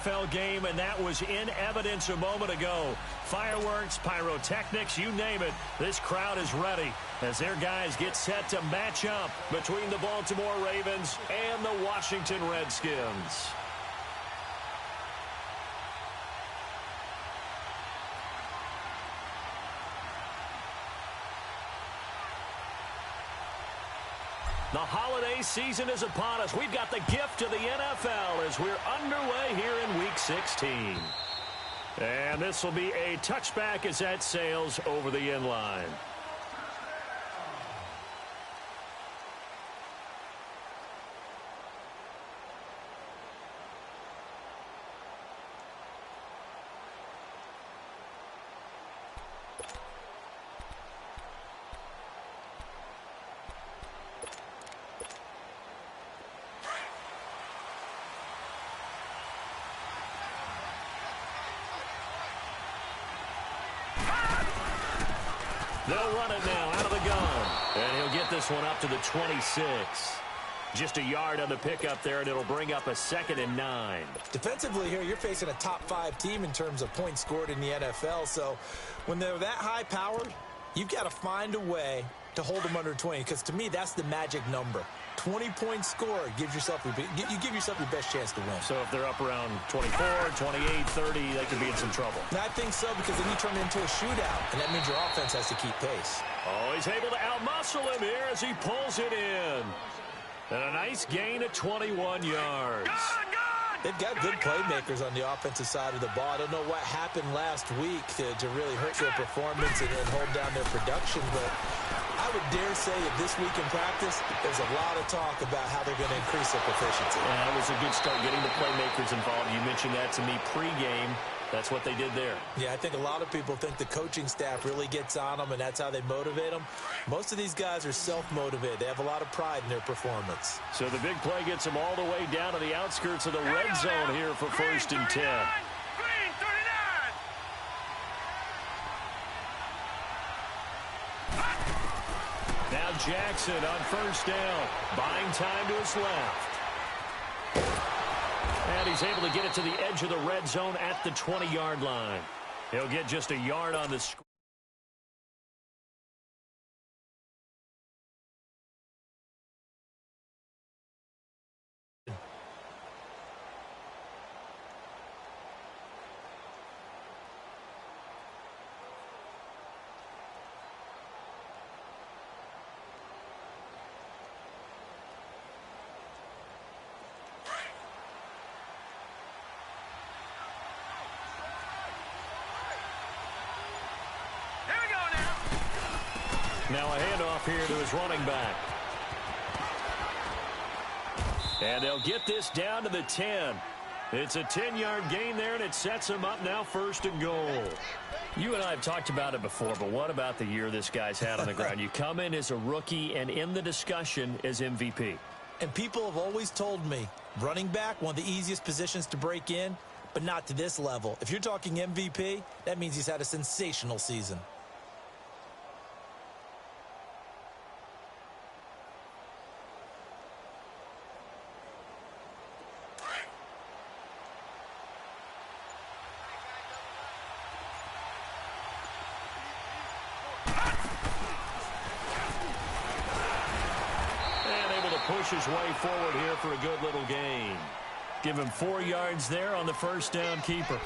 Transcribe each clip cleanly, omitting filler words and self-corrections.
NFL game, and that was in evidence a moment ago. Fireworks, pyrotechnics, you name it. This crowd is ready as their guys get set to match up between the Baltimore Ravens and the Washington Redskins. The holiday season is upon us. We've got the gift of the NFL as we're underway here in Week 16. And this will be a touchback as that sails over the end line. They'll run it now out of the gun. And he'll get this one up to the 26. Just a yard on the pickup there, and it'll bring up a 2nd and 9. Defensively here, you're facing a top-5 team in terms of points scored in the NFL. So when they're that high-powered, you've got to find a way to hold them under 20. Because to me, that's the magic number. 20-point score gives yourself you give yourself your best chance to win. So if they're up around 24, 28, 30, they could be in some trouble. And I think so, because then you turn it into a shootout, and that means your offense has to keep pace. Oh, he's able to outmuscle him here as he pulls it in. And a nice gain of 21 yards. They've got good playmakers on the offensive side of the ball. I don't know what happened last week to really hurt their performance and hold down their production, but I would dare say that this week in practice, there's a lot of talk about how they're going to increase their proficiency. Yeah, that was a good start getting the playmakers involved. You mentioned that to me pregame. That's what they did there. Yeah, I think a lot of people think the coaching staff really gets on them, and that's how they motivate them. Most of these guys are self-motivated. They have a lot of pride in their performance. So the big play gets them all the way down to the outskirts of the red zone here for 1st and 10. Now Jackson on 1st down, buying time to his left. And he's able to get it to the edge of the red zone at the 20-yard line. He'll get just a yard on the score. Now a handoff here to his running back. And they'll get this down to the 10. It's a 10-yard gain there, and it sets him up now 1st and goal. You and I have talked about it before, but what about the year this guy's had on the ground? You come in as a rookie and in the discussion as MVP. And people have always told me, running back, one of the easiest positions to break in, but not to this level. If you're talking MVP, that means he's had a sensational season. Push his way forward here for a good little gain. Give him 4 yards there on the 1st down keeper.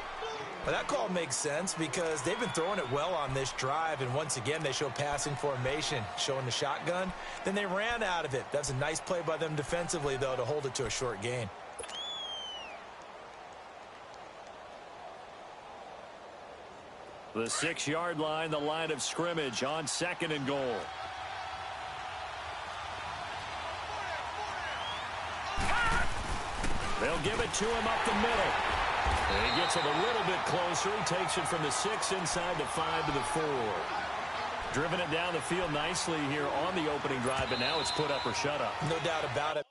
Well, that call makes sense because they've been throwing it well on this drive, and once again they show passing formation, showing the shotgun. Then they ran out of it. That's a nice play by them defensively, though, to hold it to a short gain. The 6-yard line, the line of scrimmage on 2nd and goal. They'll give it to him up the middle. And he gets it a little bit closer. He takes it from the 6 inside the 5 to the 4. Driven it down the field nicely here on the opening drive, but now it's put up or shut up. No doubt about it.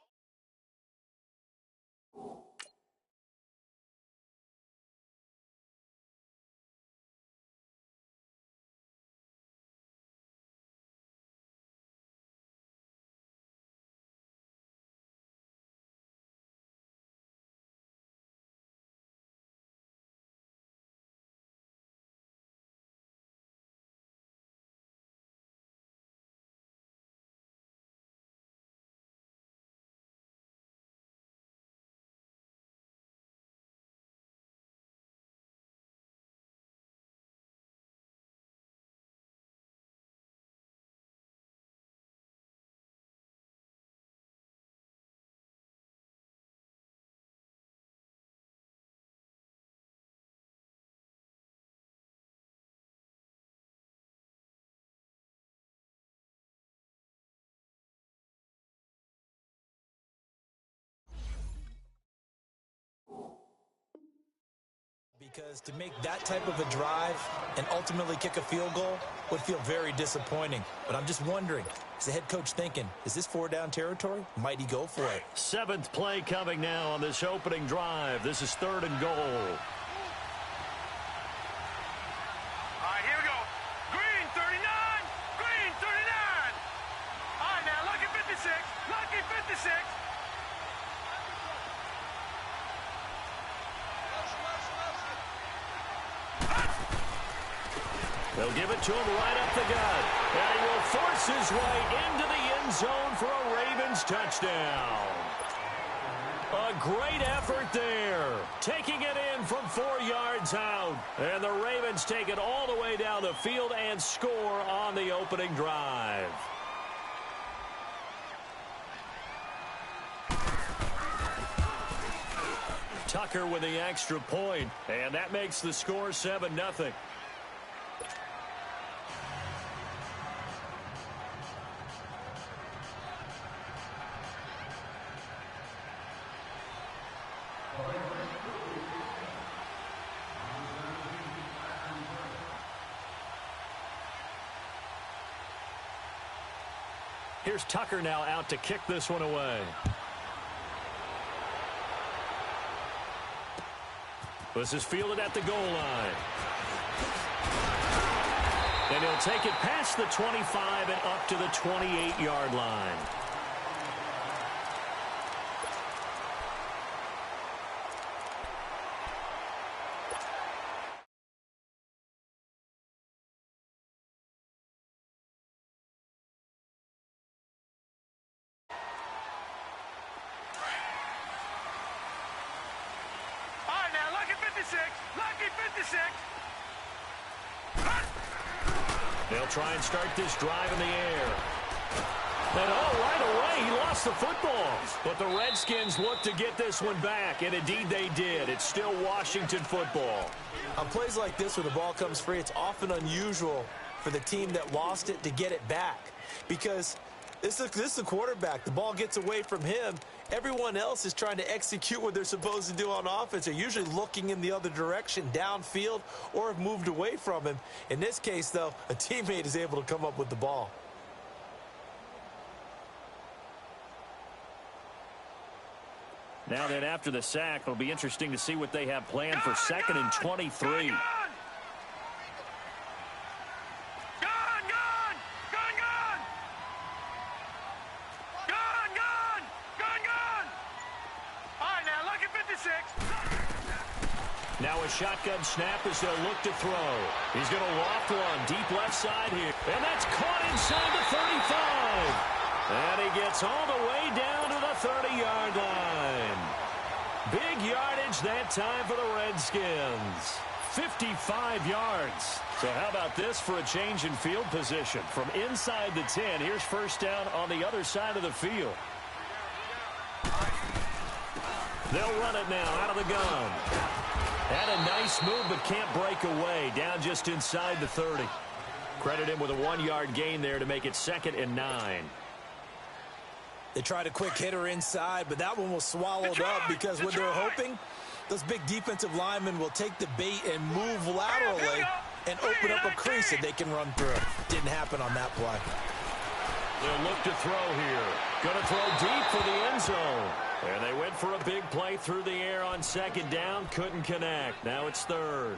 because to make that type of a drive and ultimately kick a field goal would feel very disappointing. But I'm just wondering, is the head coach thinking, is this 4-down territory? Might he go for it? 7th play coming now on this opening drive. This is 3rd and goal. All right, here we go. Green 39. Green 39. All right, now lucky 56. Lucky 56. They'll give it to him right up the gut. And he will force his way into the end zone for a Ravens touchdown. A great effort there. Taking it in from 4 yards out. And the Ravens take it all the way down the field and score on the opening drive. Tucker with the extra point, and that makes the score 7-0. Here's Tucker now out to kick this one away. This is fielded at the goal line. And he'll take it past the 25 and up to the 28-yard line. Lucky 56. They'll try and start this drive in the air. And right away, he lost the football. But the Redskins look to get this one back, and indeed they did. It's still Washington football. On plays like this where the ball comes free, it's often unusual for the team that lost it to get it back. Because this is the quarterback. The ball gets away from him. Everyone else is trying to execute what they're supposed to do on offense. They're usually looking in the other direction, downfield, or have moved away from him. In this case, though, a teammate is able to come up with the ball. Now then, after the sack, it'll be interesting to see what they have planned for 2nd and 23. Now a shotgun snap as they'll look to throw. He's going to loft one deep left side here. And that's caught inside the 35. And he gets all the way down to the 30-yard line. Big yardage that time for the Redskins. 55 yards. So how about this for a change in field position? From inside the 10, here's first down on the other side of the field. They'll run it now out of the gun. Had a nice move, but can't break away. Down just inside the 30. Credit him with a 1-yard gain there to make it 2nd and 9. They tried a quick hitter inside, but that one was swallowed up because what they're hoping, those big defensive linemen will take the bait and move laterally and open up a crease that they can run through. Didn't happen on that play. They'll look to throw here. Going to throw deep for the end zone. And they went for a big play through the air on 2nd down. Couldn't connect. Now it's 3rd.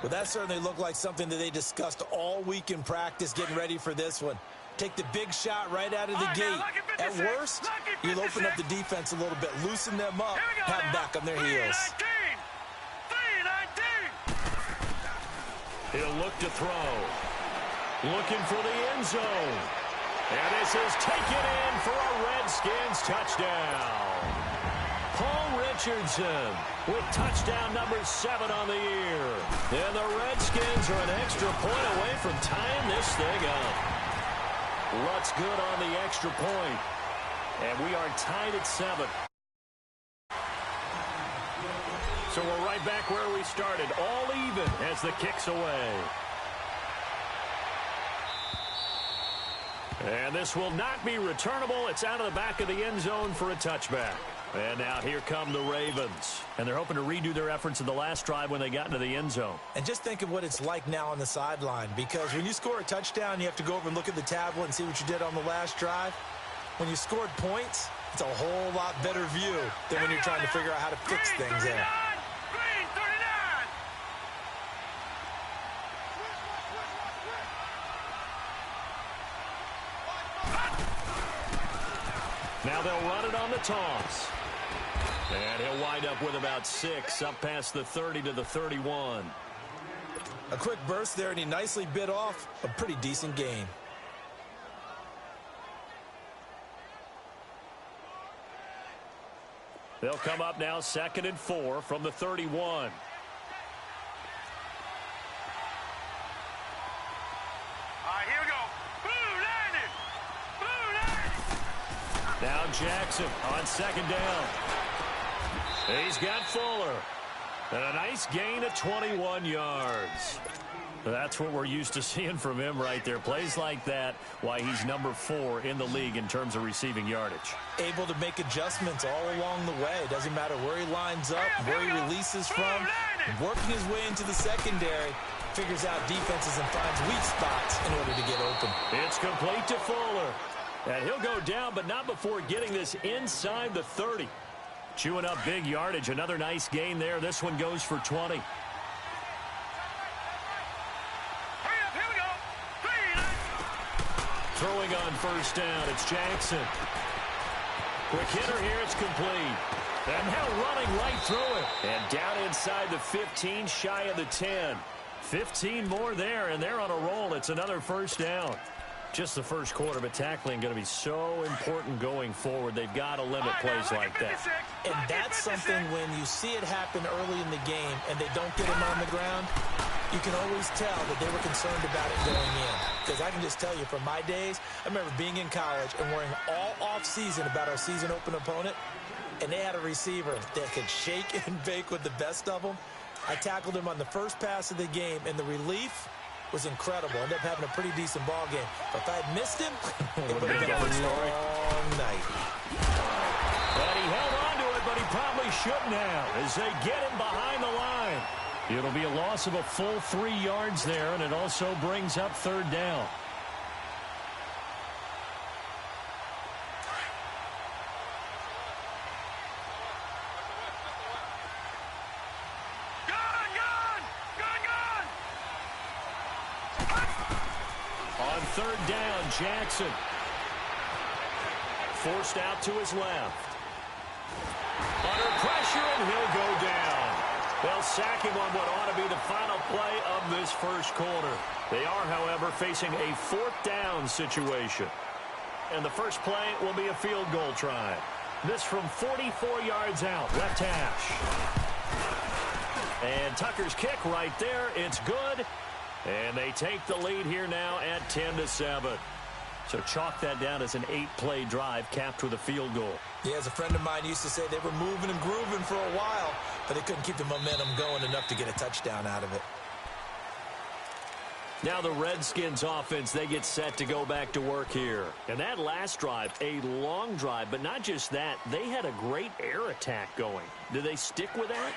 Well, that certainly looked like something that they discussed all week in practice getting ready for this one. Take the big shot right out of the gate. At worst, you'll open up the defense a little bit, loosen them up, have them back on their heels. 3-19. He'll look to throw. Looking for the end zone. And this is taken in for a Redskins touchdown. Paul Richardson with touchdown number 7 on the year. And the Redskins are an extra point away from tying this thing up. Rutt's good on the extra point. And we are tied at 7. So we're right back where we started. All even as the kick's away. And this will not be returnable. It's out of the back of the end zone for a touchback. And now here come the Ravens. And they're hoping to redo their efforts in the last drive when they got into the end zone. And just think of what it's like now on the sideline, because when you score a touchdown, you have to go over and look at the tablet and see what you did on the last drive. When you scored points, it's a whole lot better view than when you're trying to figure out how to fix things there. Green 39. Now they'll run it on the toss. And he'll wind up with about 6, up past the 30 to the 31. A quick burst there, and he nicely bit off a pretty decent gain. They'll come up now 2nd and 4 from the 31. All right, here we go. Blue landed. Blue landed. Now Jackson on 2nd down. He's got Fuller. And a nice gain of 21 yards. That's what we're used to seeing from him right there. Plays like that, why he's number 4 in the league in terms of receiving yardage. Able to make adjustments all along the way. Doesn't matter where he lines up, where he releases from. Working his way into the secondary. Figures out defenses and finds weak spots in order to get open. It's complete to Fuller. And he'll go down, but not before getting this inside the 30. Chewing up big yardage. Another nice gain there. This one goes for 20. Throwing on 1st down, it's Jackson. Quick hitter here, it's complete. And now running right through it. And down inside the 15, shy of the 10. 15 more there, and they're on a roll. It's another 1st down. Just the first quarter, but tackling going to be so important going forward. They've got to limit plays like that. And that's something when you see it happen early in the game and they don't get him on the ground, you can always tell that they were concerned about it going in. Because I can just tell you from my days, I remember being in college and worrying all off-season about our season open opponent, and they had a receiver that could shake and bake with the best of them. I tackled him on the first pass of the game, and the relief was incredible. Ended up having a pretty decent ball game. But if I had missed him, it would have been a long night. But he held on to it, but he probably shouldn't have as they get him behind the line. It'll be a loss of a full 3 yards there, and it also brings up 3rd down. On 3rd down, Jackson. Forced out to his left. Under pressure, and he'll go down. They'll sack him on what ought to be the final play of this first quarter. They are, however, facing a 4th down situation. And the first play will be a field goal try. This from 44 yards out, left hash. And Tucker's kick right there. It's good. And they take the lead here now at 10-7. So chalk that down as an 8-play drive capped with a field goal. Yeah, as a friend of mine used to say, they were moving and grooving for a while, but they couldn't keep the momentum going enough to get a touchdown out of it. Now the Redskins offense, they get set to go back to work here. And that last drive, a long drive, but not just that, they had a great air attack going. Do they stick with that?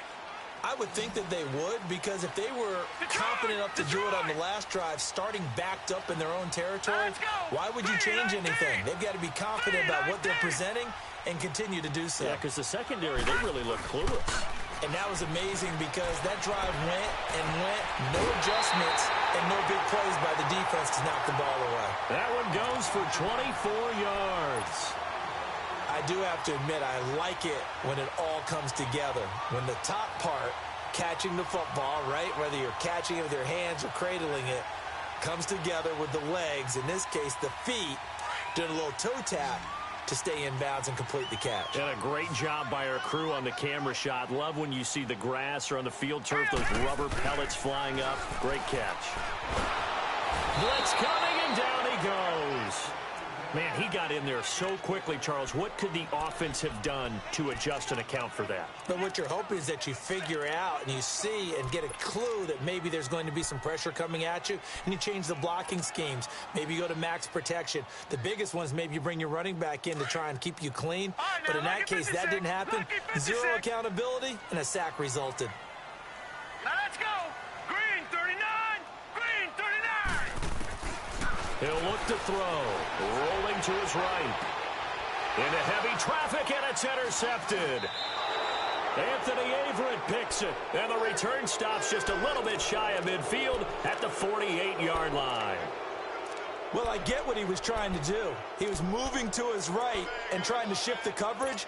I would think that they would, because if they were confident enough to do it on the last drive, starting backed up in their own territory, why would you change anything? They've got to be confident about what they're presenting and continue to do so. Yeah, because the secondary, they really look clueless. And that was amazing because that drive went and went, no adjustments, and no big plays by the defense to knock the ball away. That one goes for 24 yards. I do have to admit, I like it when it all comes together. When the top part, catching the football, right, whether you're catching it with your hands or cradling it, comes together with the legs, in this case the feet, doing a little toe tap to stay in bounds and complete the catch. And a great job by our crew on the camera shot. Love when you see the grass or on the field turf, those rubber pellets flying up. Great catch. Blitz coming, and down he goes. Man, he got in there so quickly, Charles. What could the offense have done to adjust and account for that? But what you're hoping is that you figure out and you see and get a clue that maybe there's going to be some pressure coming at you, and you change the blocking schemes. Maybe you go to max protection. The biggest one is maybe you bring your running back in to try and keep you clean. But in that case, that didn't happen. Zero accountability, and a sack resulted. Now let's go. Green 39. Green 39. He'll look to throw. Rolling to his right. Into heavy traffic, and it's intercepted. Anthony Averett picks it, and the return stops just a little bit shy of midfield at the 48-yard line. Well, I get what he was trying to do. He was moving to his right and trying to shift the coverage,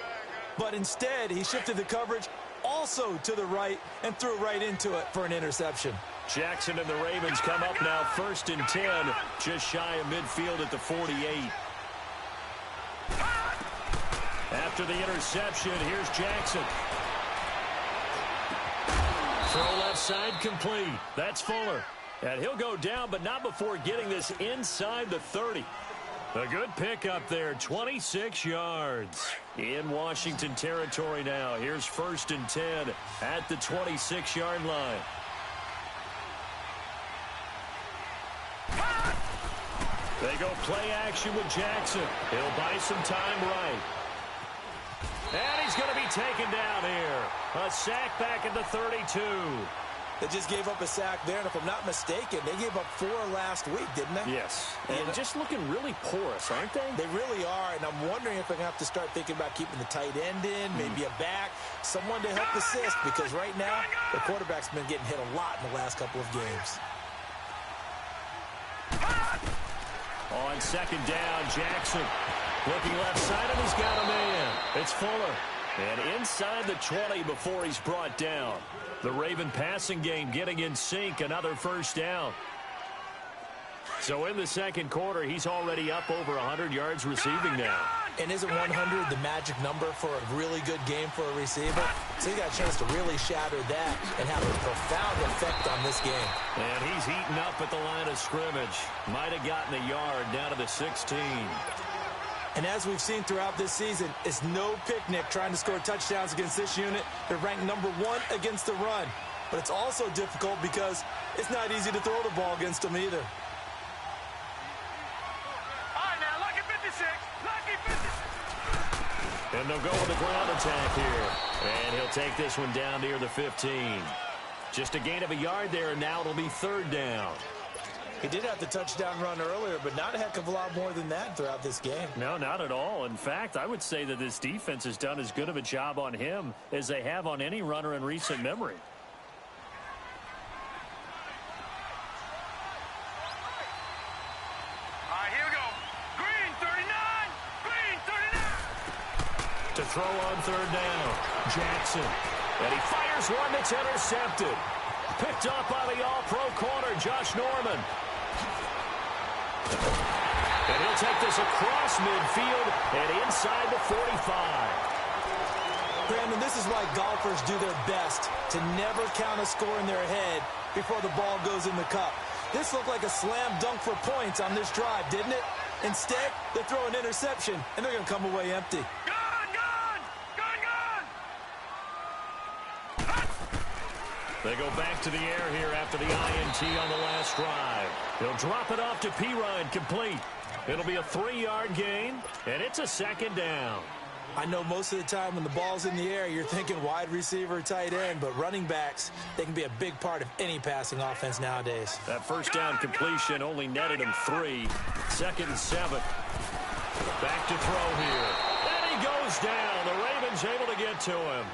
but instead he shifted the coverage also to the right and threw right into it for an interception. Jackson and the Ravens come up now 1st and 10, just shy of midfield at the 48. After the interception, here's Jackson. Throw left side complete. That's Fuller. And he'll go down, but not before getting this inside the 30. A good pickup there, 26 yards. In Washington territory now. Here's 1st and 10 at the 26-yard line. They go play action with Jackson. He'll buy some time right. And he's going to be taken down here. A sack back at the 32. They just gave up a sack there, and if I'm not mistaken, they gave up 4 last week, didn't they? Yes. And just looking really porous, aren't they? They really are, and I'm wondering if they're going to have to start thinking about keeping the tight end in, maybe a back, someone to help assist, because right now, the quarterback's been getting hit a lot in the last couple of games. On 2nd down, Jackson looking left side, and he's got a man. It's Fuller. And inside the 20 before he's brought down. The Raven passing game getting in sync, another 1st down. So in the 2nd quarter, he's already up over 100 yards receiving now. And isn't 100 the magic number for a really good game for a receiver? So he got a chance to really shatter that and have a profound effect on this game. And he's heating up at the line of scrimmage. Might have gotten a yard down to the 16. And as we've seen throughout this season, it's no picnic trying to score touchdowns against this unit. They're ranked number 1 against the run. But it's also difficult because it's not easy to throw the ball against them either. All right, now, lucky 56. Lucky 56. And they'll go with the ground attack here. And he'll take this one down near the 15. Just a gain of a yard there, and now it'll be 3rd down. He did have the touchdown run earlier, but not a heck of a lot more than that throughout this game. No, not at all. In fact, I would say that this defense has done as good of a job on him as they have on any runner in recent memory. All right, here we go. Green 39. Green 39. To throw on 3rd down, Jackson. And he fires one that's intercepted. Picked up by the all-pro corner, Josh Norman. And he'll take this across midfield and inside the 45. Brandon, this is why golfers do their best to never count a score in their head before the ball goes in the cup. This looked like a slam dunk for points on this drive, didn't it? Instead, they throw an interception, and they're going to come away empty. They go back to the air here after the INT on the last drive. He'll drop it off to Pirine, complete. It'll be a 3-yard gain, and it's a 2nd down. I know most of the time when the ball's in the air, you're thinking wide receiver, tight end, but running backs, they can be a big part of any passing offense nowadays. That 1st down completion only netted him 3. 2nd and 7. Back to throw here. And he goes down. The Ravens able to get to him.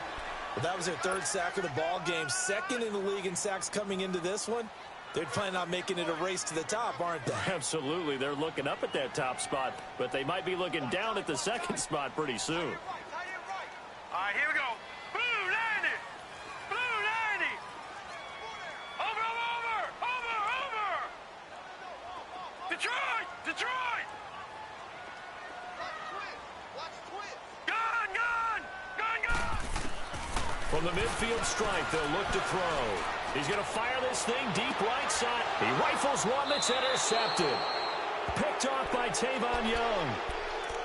Well, that was their 3rd sack of the ball game. 2nd in the league in sacks coming into this one. They're planning on making it a race to the top, aren't they? Absolutely. They're looking up at that top spot, but they might be looking down at the 2nd spot pretty soon. All right, here we go. Blue 90. Blue 90. Over. Detroit. From the midfield strike, they'll look to throw. He's going to fire this thing deep right side. He rifles one that's intercepted. Picked off by Tavon Young.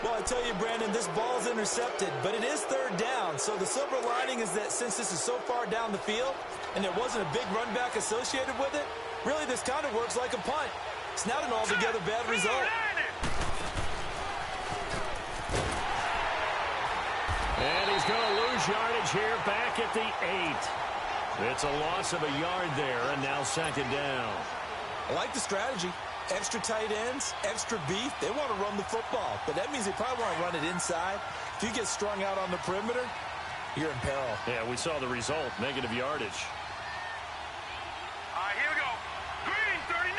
Well, I tell you, Brandon, this ball's intercepted, but it is third down. So the silver lining is that since this is so far down the field and there wasn't a big run back associated with it, really this kind of works like a punt. It's not an altogether bad result. And he's going to lose yardage here back at the 8. It's a loss of a yard there, and now second down. I like the strategy. Extra tight ends, extra beef. They want to run the football, but that means they probably want to run it inside. If you get strung out on the perimeter, you're in peril. Yeah, we saw the result, negative yardage. All right, here we go. Green 39,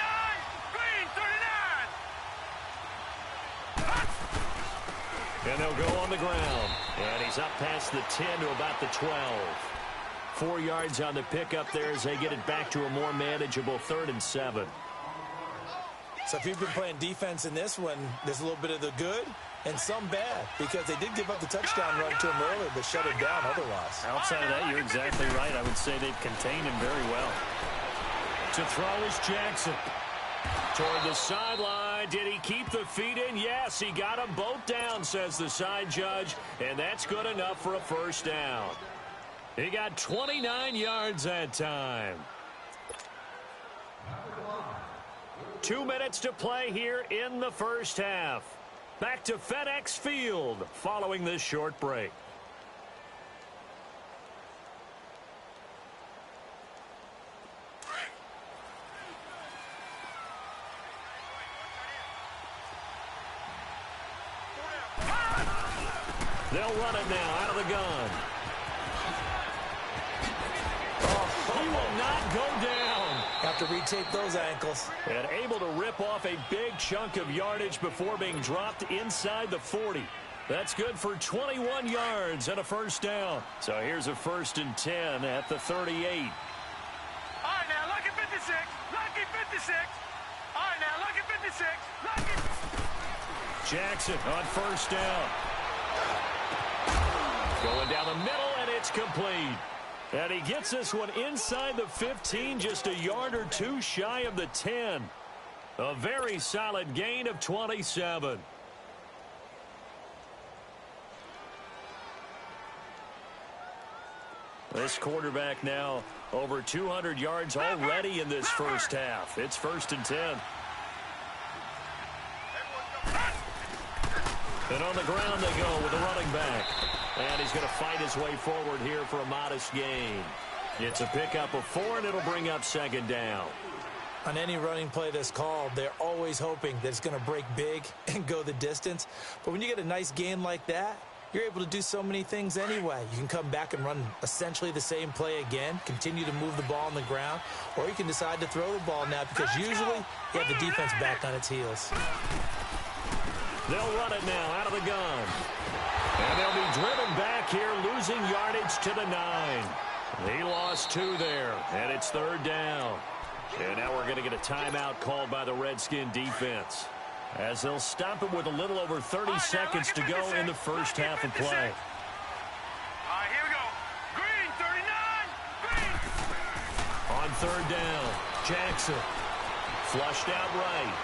green 39. And they'll go on the ground. And he's up past the 10 to about the 12. 4 yards on the pickup there as they get it back to a more manageable 3rd and 7. So if you've been playing defense in this one, there's a little bit of the good and some bad because they did give up the touchdown run to him earlier but shut it down otherwise. Outside of that, you're exactly right. I would say they've contained him very well. To throw is Jackson. Toward the sideline. Did he keep the feet in? Yes, he got them both down, says the side judge, and that's good enough for a first down. He got 29 yards that time. 2 minutes to play here in the first half. Back to FedEx Field following this short break. They'll run it now out of the gun. He will not go down. Have to retape those ankles. And able to rip off a big chunk of yardage before being dropped inside the 40. That's good for 21 yards and a first down. So here's a 1st and 10 at the 38. All right, now, lucky 56, lucky 56. All right, now, lucky 56, lucky. Jackson on first down. Going down the middle, and it's complete. And he gets this one inside the 15, just a yard or two shy of the 10. A very solid gain of 27. This quarterback now over 200 yards already in this first half. It's 1st and 10. And on the ground they go with a running back. And he's going to fight his way forward here for a modest gain. It's a pickup of 4, and it'll bring up second down. On any running play that's called, they're always hoping that it's going to break big and go the distance. But when you get a nice gain like that, you're able to do so many things anyway. You can come back and run essentially the same play again, continue to move the ball on the ground, or you can decide to throw the ball now because usually you have the defense back on its heels. They'll run it now out of the gun. And they'll be driven back here, losing yardage to the 9. He lost 2 there, and it's 3rd down. And now we're going to get a timeout called by the Redskin defense, as they'll stop it with a little over 30 seconds to go in the first half of play. All right, here we go. Green 39, green. On 3rd down, Jackson flushed out right.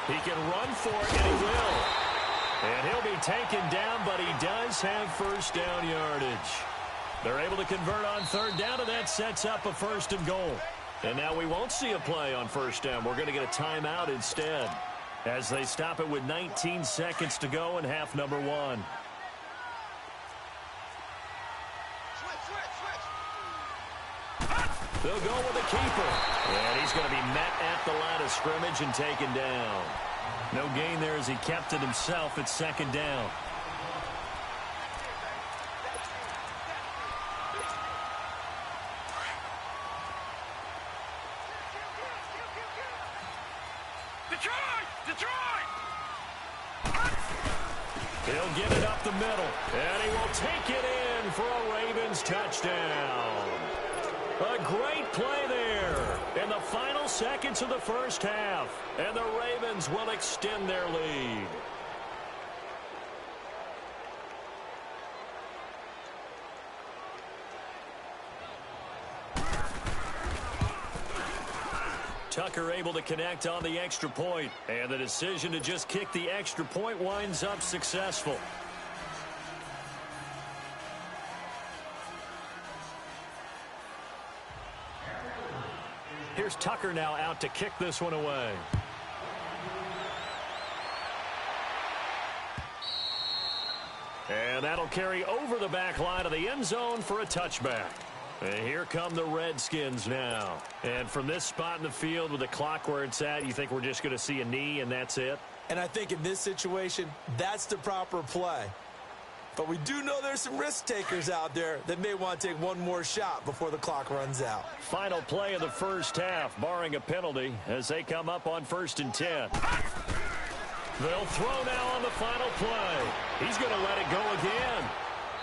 He can run for it, and he will. And he'll be taken down, but he does have first down yardage. They're able to convert on 3rd down, and that sets up a 1st and goal. And now we won't see a play on 1st down. We're going to get a timeout instead, as they stop it with 19 seconds to go in half number 1. They'll go with the keeper. And he's going to be met at the line of scrimmage and taken down. No gain there as he kept it himself at 2nd down. Detroit! He'll get it up the middle, and he will take it in for a Ravens touchdown. A great play there in the final seconds of the first half, and the Ravens will extend their lead. Tucker able to connect on the extra point. And the decision to just kick the extra point winds up successful. Here's Tucker now out to kick this one away. And that'll carry over the back line of the end zone for a touchback. And here come the Redskins now. And from this spot in the field with the clock where it's at, you think we're just going to see a knee and that's it? And I think in this situation, that's the proper play. But we do know there's some risk takers out there that may want to take one more shot before the clock runs out. Final play of the first half, barring a penalty, as they come up on 1st and 10. They'll throw now on the final play. He's going to let it go again.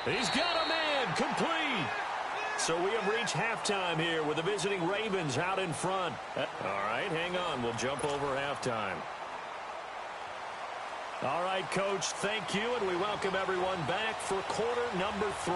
He's got a man, complete. So we have reached halftime here with the visiting Ravens out in front. All right, hang on. We'll jump over halftime. All right, Coach, thank you, and we welcome everyone back for quarter number 3.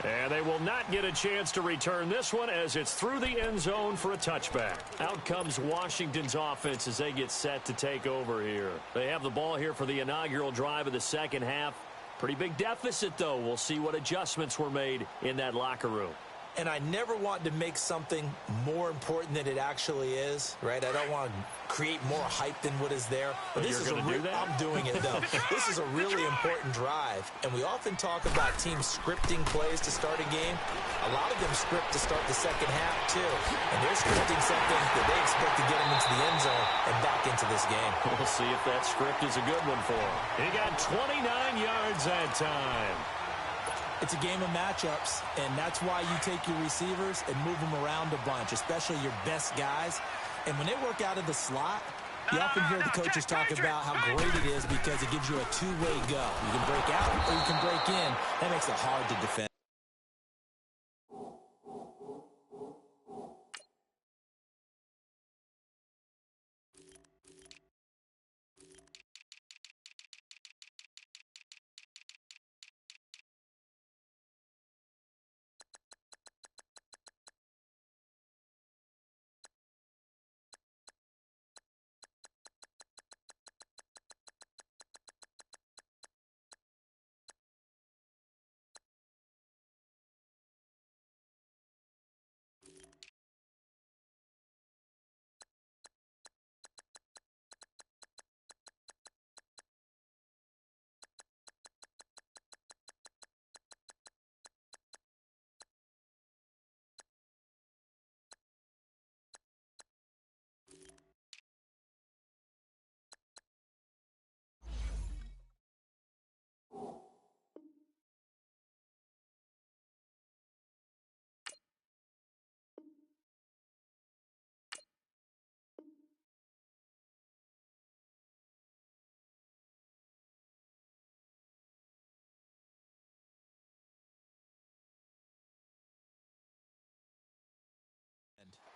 And they will not get a chance to return this one as it's through the end zone for a touchback. Out comes Washington's offense as they get set to take over here. They have the ball here for the inaugural drive of the second half. Pretty big deficit, though. We'll see what adjustments were made in that locker room. And I never want to make something more important than it actually is, right? I don't want to create more hype than what is there. But this is I'm doing it, though. This is a really important drive. And we often talk about teams scripting plays to start a game. A lot of them script to start the second half, too. And they're scripting something that they expect to get them into the end zone and back into this game. We'll see if that script is a good one for him. He got 29 yards that time. It's a game of matchups, and that's why you take your receivers and move them around a bunch, especially your best guys. And when they work out of the slot, you often hear the coaches talk about how great it is because it gives you a two-way go. You can break out or you can break in. That makes it hard to defend.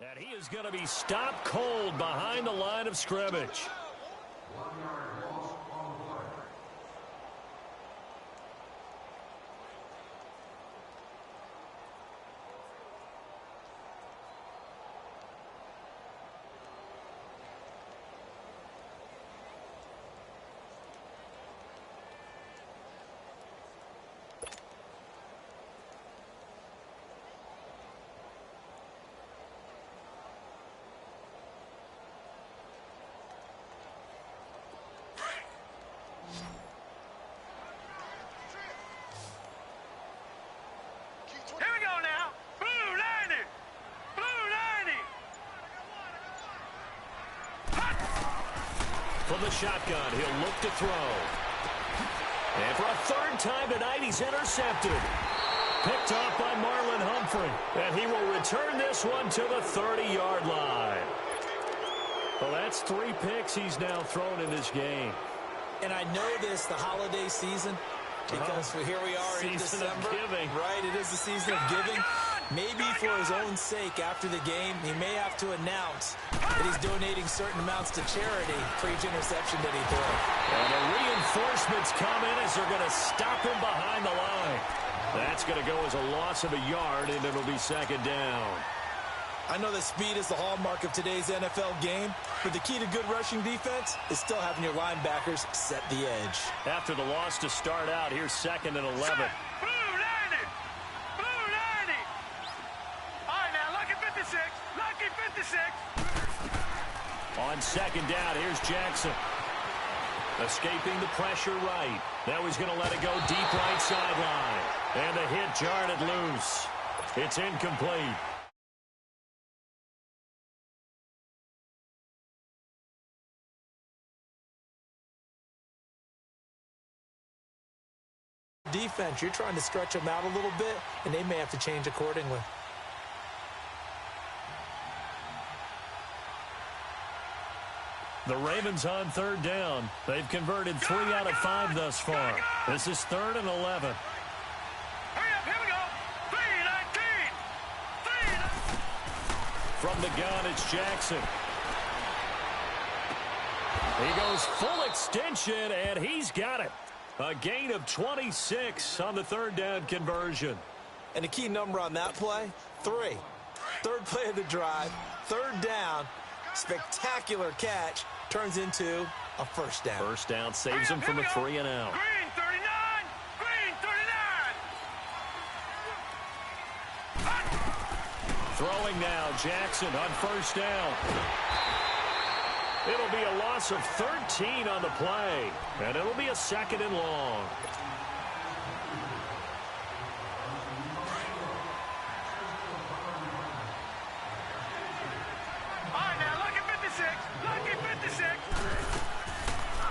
And he is going to be stopped cold behind the line of scrimmage. From the shotgun, he'll look to throw. And for a third time tonight, he's intercepted. Picked off by Marlon Humphrey. And he will return this one to the 30-yard line. Well, that's 3 picks he's now thrown in this game. And I know this, the holiday season, because here we are in December. Right, it is the season of giving. Maybe for his own sake, after the game, he may have to announce that he's donating certain amounts to charity for each interception that he threw. And the reinforcements come in as they're going to stop him behind the line. That's going to go as a loss of a yard, and it'll be second down. I know that speed is the hallmark of today's NFL game, but the key to good rushing defense is still having your linebackers set the edge. After the loss to start out, here's 2nd and 11. Blue 90! Blue 90! All right, now, lucky 56. Lucky 56. On 2nd down, here's Jackson. Escaping the pressure right. Now he's going to let it go deep right sideline. And the hit jarred it loose. It's incomplete. Defense, you're trying to stretch them out a little bit, and they may have to change accordingly. The Ravens on 3rd down. They've converted 3 out of 5 thus far. This is 3rd and 11. Hurry up, here we go. 3-19. From the gun, it's Jackson. He goes full extension, and he's got it. A gain of 26 on the 3rd down conversion. And the key number on that play, 3. 3rd play of the drive, 3rd down, spectacular catch, turns into a 1st down. 1st down saves him from a 3 and out. Green 39. Green 39. Throwing now, Jackson on 1st down. It'll be a loss of 13 on the play, and it'll be a 2nd and long. All right, now, lucky 56. Lucky 56.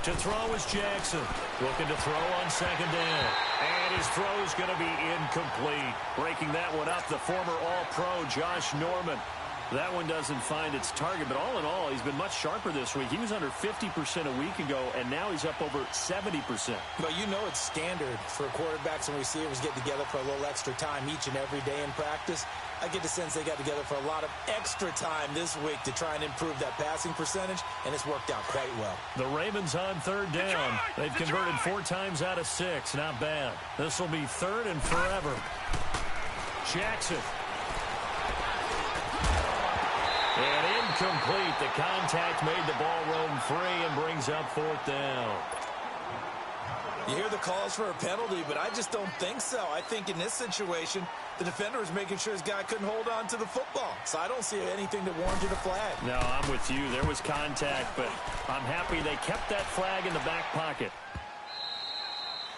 To throw is Jackson. Looking to throw on 2nd down. And his throw's going to be incomplete. Breaking that one up, the former All-Pro Josh Norman. That one doesn't find its target, but all in all, he's been much sharper this week. He was under 50% a week ago, and now he's up over 70%. But you know it's standard for quarterbacks and receivers get together for a little extra time each and every day in practice. I get the sense they got together for a lot of extra time this week to try and improve that passing percentage, and it's worked out quite well. The Ravens on 3rd down. They've converted 4 times out of 6. Not bad. This will be 3rd and forever. Jackson. And incomplete. The contact made the ball roam free and brings up 4th down. You hear the calls for a penalty, but I just don't think so. I think in this situation, the defender was making sure his guy couldn't hold on to the football. So I don't see anything that warranted a flag. No, I'm with you. There was contact, but I'm happy they kept that flag in the back pocket.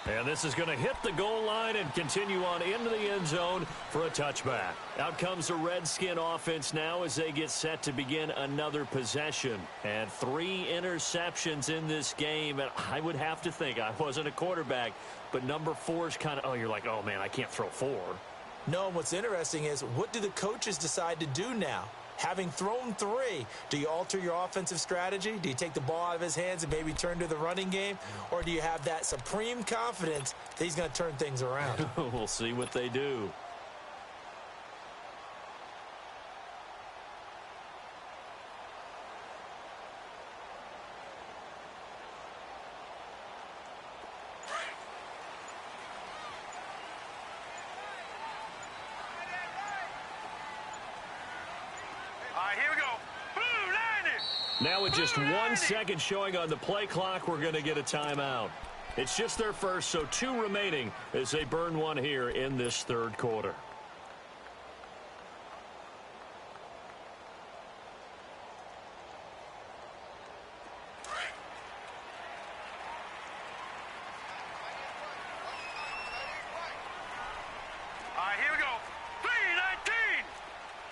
And this is going to hit the goal line and continue on into the end zone for a touchback. Out comes the Redskin offense now as they get set to begin another possession. And 3 interceptions in this game. And I would have to think, I wasn't a quarterback, but number 4 is kind of, you're like, oh, man, I can't throw 4. No, what's interesting is what do the coaches decide to do now? Having thrown 3, do you alter your offensive strategy? Do you take the ball out of his hands and maybe turn to the running game? Or do you have that supreme confidence that he's going to turn things around? We'll see what they do. Now with just 1 second showing on the play clock, we're going to get a timeout. It's just their first, so 2 remaining as they burn 1 here in this 3rd quarter. All right, here we go. 3-19.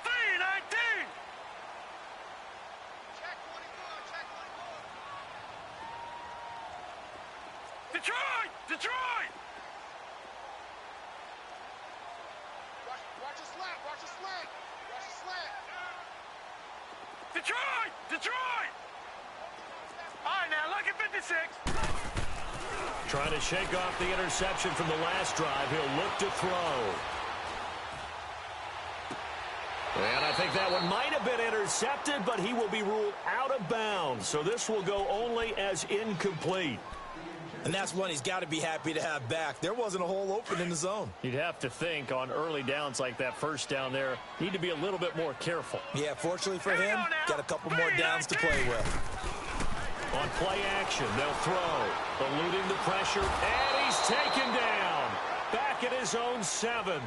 3-19. Detroit! Detroit! Watch a slant! Watch a slant! Watch a slant! Detroit! Detroit! All right, now, look at 56. Trying to shake off the interception from the last drive. He'll look to throw. And I think that one might have been intercepted, but he will be ruled out of bounds. So this will go only as incomplete. And that's one he's got to be happy to have back. There wasn't a hole open in the zone. You'd have to think on early downs like that first down there, need to be a little bit more careful. Yeah, fortunately for him, got a couple more downs to play with. On play action, they'll throw, eluding the pressure, and he's taken down. Back at his own 7.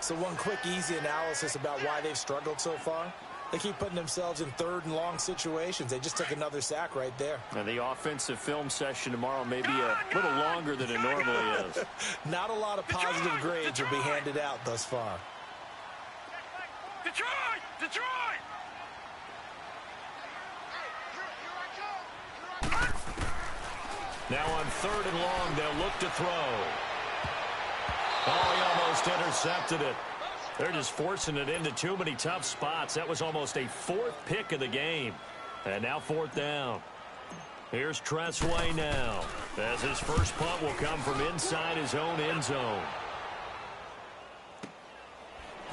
So one quick, easy analysis about why they've struggled so far. They keep putting themselves in third and long situations. They just took another sack right there. And the offensive film session tomorrow may be a little longer than it normally is. Not a lot of positive grades will be handed out thus far. Detroit! Detroit! Now on 3rd and long, they'll look to throw. Oh, he almost intercepted it. They're just forcing it into too many tough spots. That was almost a 4th pick of the game. And now 4th down. Here's Tressway now, as his first punt will come from inside his own end zone.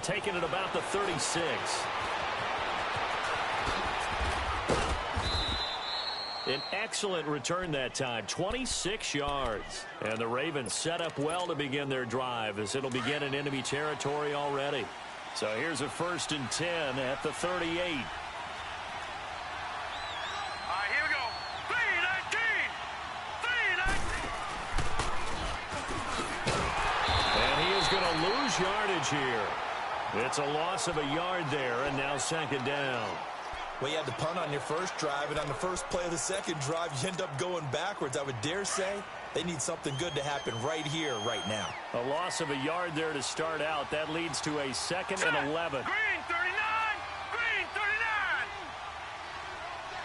Taking it about the 36. An excellent return that time, 26 yards. And the Ravens set up well to begin their drive as it'll begin in enemy territory already. So here's a 1st and 10 at the 38. All right, here we go. 3-19. 3-19. And he is going to lose yardage here. It's a loss of a yard there, and now 2nd down. Well, you had the punt on your first drive, and on the first play of the second drive, you end up going backwards. I would dare say they need something good to happen right here, right now. A loss of a yard there to start out. That leads to a 2nd and 11. Green 39. Green 39.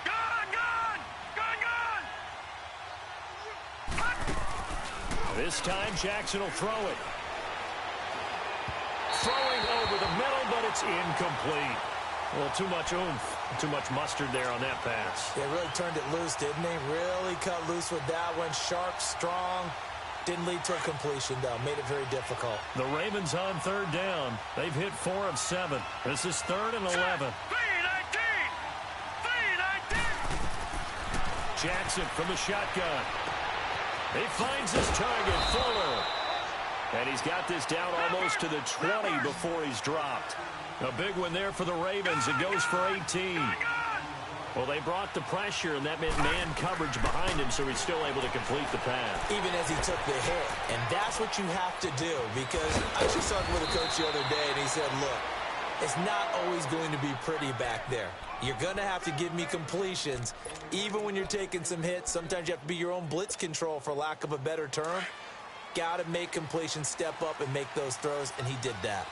Gone. This time, Jackson will throw it. Throwing over the middle, but it's incomplete. Well, too much oomph, too much mustard there on that pass. They really turned it loose, didn't they? Really cut loose with that one. Sharp, strong. Didn't lead to a completion, though. Made it very difficult. The Ravens on 3rd down. They've hit 4 of 7. This is 3rd and 11. 3-19. 3-19. Jackson from the shotgun. He finds his target, Fuller. And he's got this down almost to the 20 before he's dropped. A big one there for the Ravens. It goes for 18. Well, they brought the pressure, and that meant man coverage behind him, so he's still able to complete the pass. Even as he took the hit. And that's what you have to do, because I was just talking with a coach the other day, and he said, look, it's not always going to be pretty back there. You're going to have to give me completions. Even when you're taking some hits, sometimes you have to be your own blitz control, for lack of a better term. Got to make completions, step up, and make those throws, and he did that.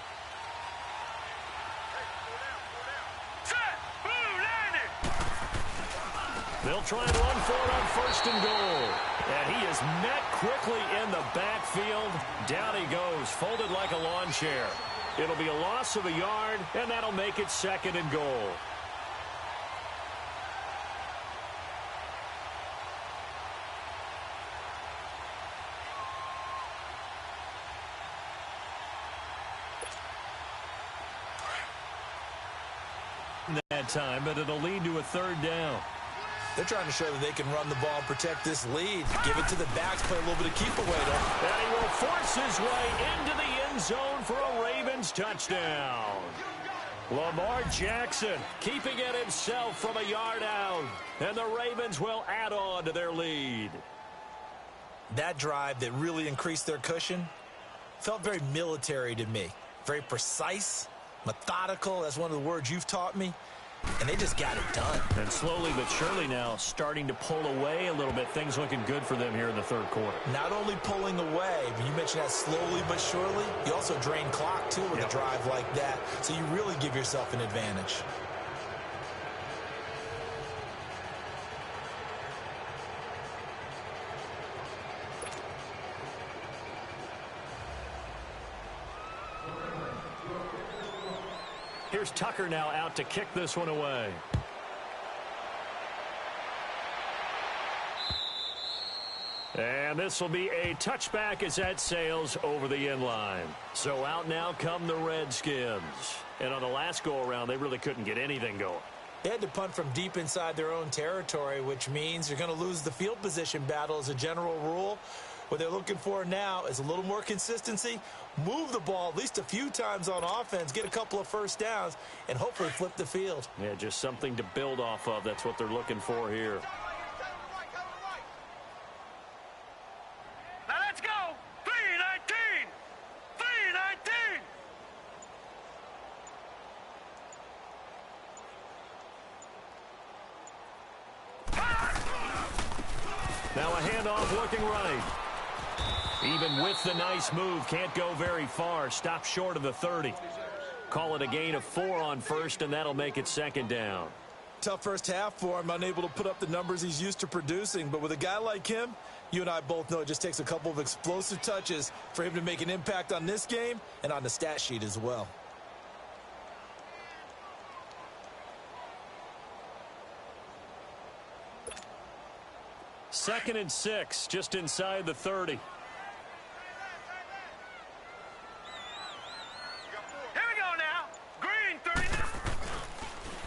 They'll try and run for it on 1st and goal. And he is met quickly in the backfield. Down he goes, folded like a lawn chair. It'll be a loss of a yard, and that'll make it 2nd and goal. That time, but it'll lead to a 3rd down. They're trying to show that they can run the ball and protect this lead. Give it to the backs, play a little bit of keep away, though. And he will force his way into the end zone for a Ravens touchdown. Lamar Jackson keeping it himself from a yard out. And the Ravens will add on to their lead. That drive that really increased their cushion felt very military to me. Very precise, methodical. That's one of the words you've taught me. And they just got it done. And slowly but surely now starting to pull away a little bit. Things looking good for them here in the 3rd quarter. Not only pulling away, but you mentioned that slowly but surely. You also drain clock, too, with a drive like that. So you really give yourself an advantage. Here's Tucker now out to kick this one away. And this will be a touchback as that sails over the end line. So out now come the Redskins. And on the last go-around, they really couldn't get anything going. They had to punt from deep inside their own territory, which means you're going to lose the field position battle as a general rule. What they're looking for now is a little more consistency, move the ball at least a few times on offense, get a couple of first downs, and hopefully flip the field. Yeah, just something to build off of. That's what they're looking for here. Now let's go. 3-19. 3-19. Now a handoff looking right. Even with the nice move, can't go very far. Stop short of the 30. Call it a gain of 4 on first, and that'll make it second down. Tough first half for him, unable to put up the numbers he's used to producing. But with a guy like him, you and I both know it just takes a couple of explosive touches for him to make an impact on this game and on the stat sheet as well. Second and 6, just inside the 30. Here we go now. Green 39.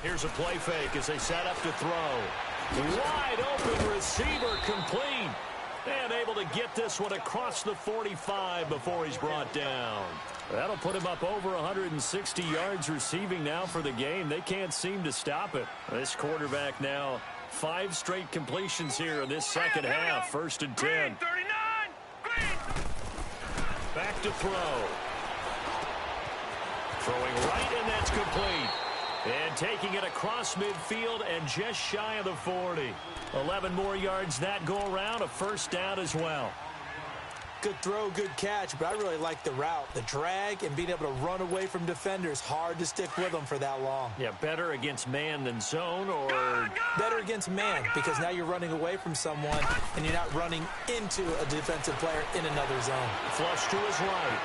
Here's a play fake as they set up to throw. Wide open receiver complete. And able to get this one across the 45 before he's brought down. That'll put him up over 160 yards receiving now for the game. They can't seem to stop it. This quarterback now 5 straight completions here in this second half. First and 10. Green 39. Green. Back to throw. Throwing right, and that's complete. And taking it across midfield and just shy of the 40. 11 more yards that go around, a first down as well. Good throw, good catch, but I really like the route. The drag and being able to run away from defenders. Hard to stick with them for that long. Yeah, better against man than zone, or better against man, because now you're running away from someone and you're not running into a defensive player in another zone. Flush to his right.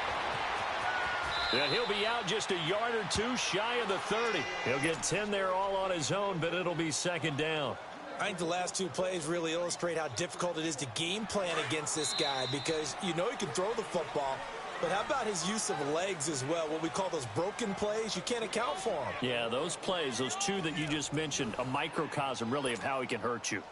And he'll be out just a yard or two shy of the 30. He'll get 10 there all on his own, but it'll be second down. I think the last 2 plays really illustrate how difficult it is to game plan against this guy, because you know he can throw the football, but how about his use of legs as well? What we call those broken plays, you can't account for them. Yeah, those plays, those 2 that you just mentioned, a microcosm really of how he can hurt you.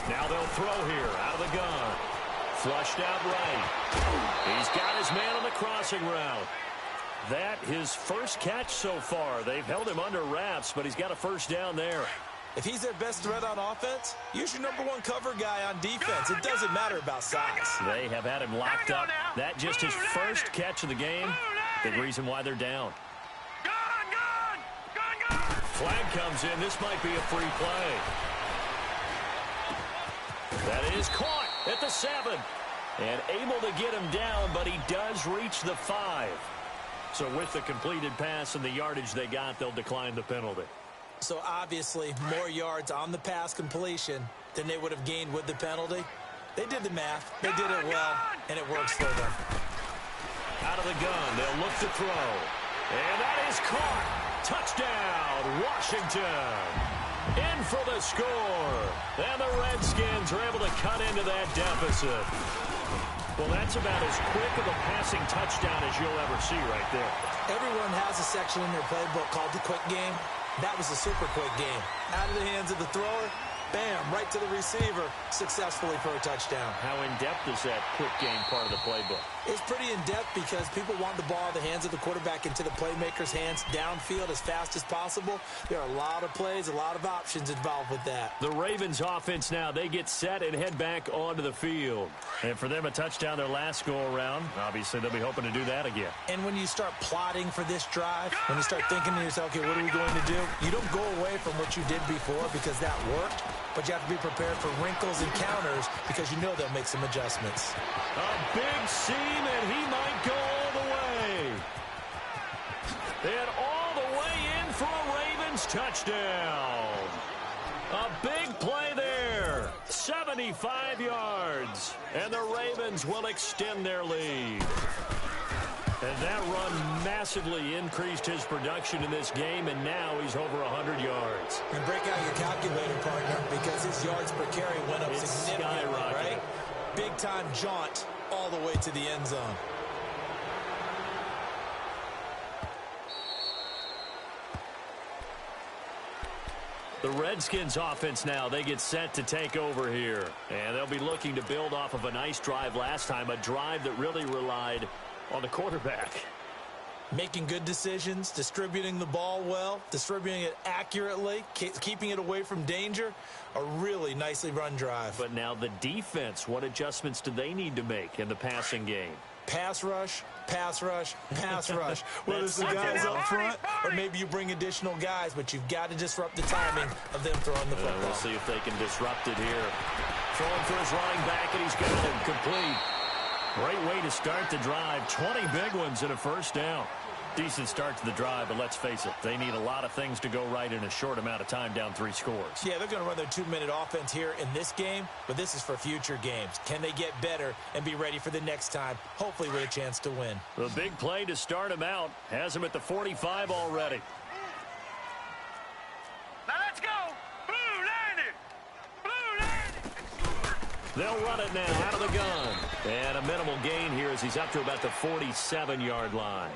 Now they'll throw here out of the gun. Flushed out right. He's got his man on the crossing route. That his first catch so far. They've held him under wraps, but he's got a first down there. If he's their best threat on offense, use your #1 cover guy on defense. It doesn't matter about size. They have had him locked up. That just his first catch of the game. Big reason why they're down. Flag comes in. This might be a free play. That is caught at the 7. And able to get him down, but he does reach the 5. So with the completed pass and the yardage they got, they'll decline the penalty. So obviously more yards on the pass completion than they would have gained with the penalty. They did the math. They did it well, and it works for them. Out of the gun, they'll look to throw. And that is caught. Touchdown, Washington. In for the score. And the Redskins are able to cut into that deficit. Well, that's about as quick of a passing touchdown as you'll ever see right there. Everyone has a section in their playbook called the quick game. That was a super quick game. Out of the hands of the thrower, bam, right to the receiver, successfully for a touchdown. How in-depth is that quick game part of the playbook? It's pretty in-depth because people want the ball in the hands of the quarterback into the playmaker's hands downfield as fast as possible. There are a lot of plays, a lot of options involved with that. The Ravens offense now, they get set and head back onto the field. And for them, a touchdown their last go-around. Obviously, they'll be hoping to do that again. And when you start plotting for this drive, when you start thinking to yourself, okay, what are we going to do? You don't go away from what you did before because that worked, but you have to be prepared for wrinkles and counters because you know they'll make some adjustments. A big seam, and he might go all the way. And all the way in for a Ravens touchdown. A big play there. 75 yards. And the Ravens will extend their lead. And that run massive. massively increased his production in this game, and now he's over 100 yards. And break out your calculator, partner, because his yards per carry went up significantly, right? Big-time jaunt all the way to the end zone. The Redskins offense now, they get set to take over here. And they'll be looking to build off of a nice drive last time, a drive that really relied on the quarterback. Making good decisions, distributing the ball well, distributing it accurately, keeping it away from danger. A really nicely run drive. But now the defense, what adjustments do they need to make in the passing game? Pass rush, pass rush, pass rush. Whether it's the guys up front or maybe you bring additional guys, but you've got to disrupt the timing of them throwing the football. We'll see if they can disrupt it here. Throwing for his running back, and he's got it complete. Great way to start the drive. 20 big ones and a first down. Decent start to the drive, but let's face it, they need a lot of things to go right in a short amount of time, down 3 scores. Yeah, they're going to run their 2-minute offense here in this game, but this is for future games. Can they get better and be ready for the next time, hopefully with a chance to win? The big play to start him out has him at the 45 already. Now let's go. Blue landed. Blue landed. They'll run it now out of the gun. And a minimal gain here as he's up to about the 47-yard line.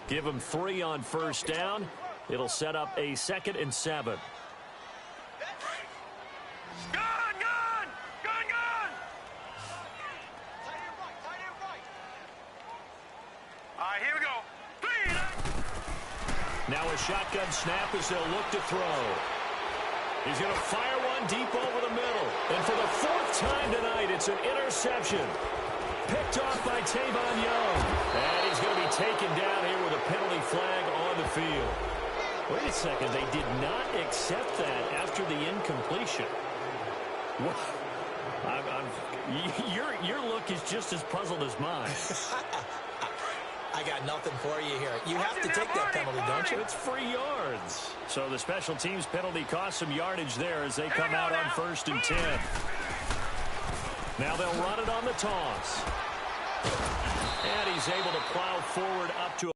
Give him 3 on first down. It'll set up a 2nd and 7. Gun, gun, gun, gun. All right, here we go. 3. Now a shotgun snap as they'll look to throw. He's going to fire one deep over the middle. And for the 4th time tonight, it's an interception. Picked off by Tavon Young. And he's going to be taken down here with a penalty flag on the field. Wait a second. They did not accept that after the incompletion. Your look is just as puzzled as mine. I got nothing for you here. You have to take that penalty, don't you? It's free yards. So the special teams penalty cost some yardage there as they come out on 1st and 10. Now they'll run it on the toss. And he's able to plow forward up to